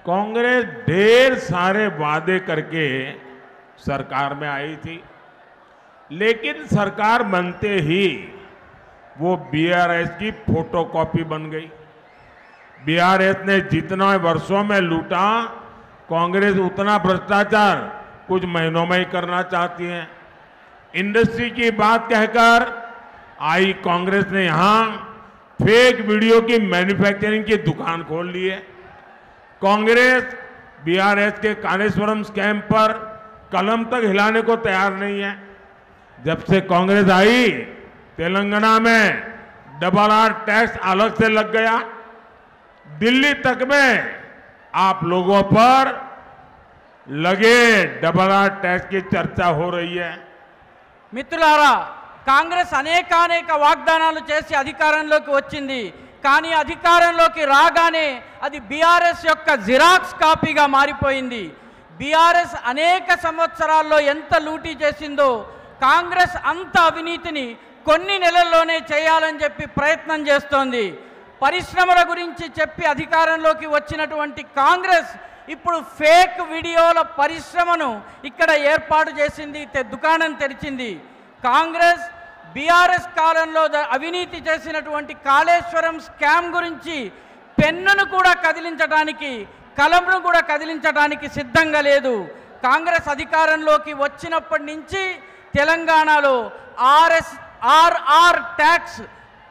कांग्रेस ढेर सारे वादे करके सरकार में आई थी, लेकिन सरकार बनते ही वो बीआरएस की फोटोकॉपी बन गई। बीआरएस ने जितना वर्षों में लूटा, कांग्रेस उतना भ्रष्टाचार कुछ महीनों में ही करना चाहती है। इंडस्ट्री की बात कहकर आई कांग्रेस ने यहां फेक वीडियो की मैन्युफैक्चरिंग की दुकान खोल ली है। कांग्रेस बीआरएस के कालेश्वरम स्कैम पर कलम तक हिलाने को तैयार नहीं है। जब से कांग्रेस आई, तेलंगाना में डबल आर टैक्स अलग से लग गया। दिल्ली तक में आप लोगों पर लगे डबल आर टैक्स की चर्चा हो रही है। మిత్రులారా, కాంగ్రెస్ అనేక వాగ్దానాలు చేసి అధికారంలోకి వచ్చింది. కానీ అధికారంలోకి రాగానే అది బీఆర్ఎస్ యొక్క జిరాక్స్ కాపీగా మారిపోయింది. బీఆర్ఎస్ అనేక సంవత్సరాల్లో ఎంత లూటీ చేసిందో కాంగ్రెస్ అంత అవినీతిని కొన్ని నెలల్లోనే చేయాలని చెప్పి ప్రయత్నం చేస్తోంది. పరిశ్రమల గురించి చెప్పి అధికారంలోకి వచ్చినటువంటి కాంగ్రెస్ ఇప్పుడు ఫేక్ వీడియోల పరిశ్రమను ఇక్కడ ఏర్పాటు చేసింది, దుకాణం తెరిచింది. కాంగ్రెస్ బీఆర్ఎస్ కాలంలో అవినీతి చేసినటువంటి కాళేశ్వరం స్కామ్ గురించి పెన్నును కూడా కదిలించడానికి, కలంను కూడా కదిలించడానికి సిద్ధంగా లేదు. కాంగ్రెస్ అధికారంలోకి వచ్చినప్పటి నుంచి తెలంగాణలో ఆర్ఆర్ ట్యాక్స్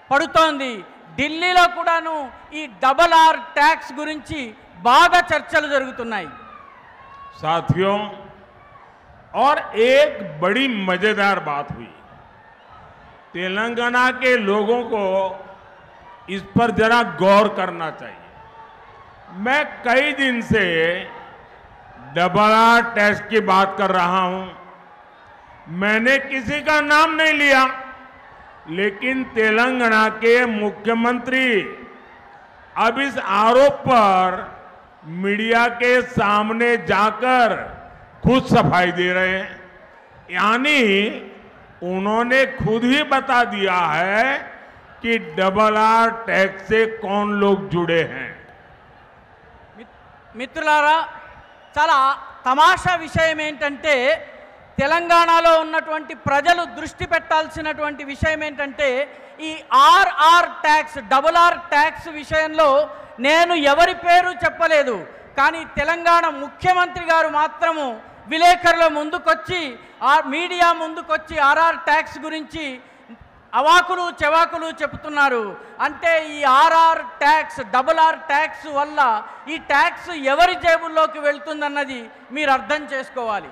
పడుతోంది. ఢిల్లీలో కూడాను ఈ డబల్ ఆర్ ట్యాక్స్ గురించి బాగా చర్చలు జరుగుతున్నాయి. साथियों, और एक बड़ी मजेदार बात हुई। तेलंगाना के लोगों को इस पर जरा गौर करना चाहिए। मैं कई दिन से डबल आर टैक्स की बात कर रहा हूं। मैंने किसी का नाम नहीं लिया, लेकिन तेलंगाना के मुख्यमंत्री अब इस आरोप पर मीडिया के सामने जाकर खुद सफाई दे रहे हैं। यानी उन्होंने खुद ही बता दिया है कि डबल आर टैक्स से कौन लोग जुड़े हैं। మిత్రులారా, చాలా తమాషా విషయం ఏంటంటే తెలంగాణలో ఉన్నటువంటి ప్రజలు దృష్టి పెట్టాల్సినటువంటి విషయం ఏంటంటే ఈ RR tax, double R tax విషయంలో నేను ఎవరి పేరు చెప్పలేదు. కానీ తెలంగాణ ముఖ్యమంత్రి గారు మాత్రము విలేకరుల ముందుకొచ్చి, మీడియా ముందుకొచ్చి ఆర్ఆర్ ట్యాక్స్ గురించి అవాకులు చెవాకులు చెబుతున్నారు. అంటే ఈ RR tax, double R tax వల్ల ఈ ట్యాక్స్ ఎవరి జేబుల్లోకి వెళ్తుందన్నది మీరు అర్థం చేసుకోవాలి.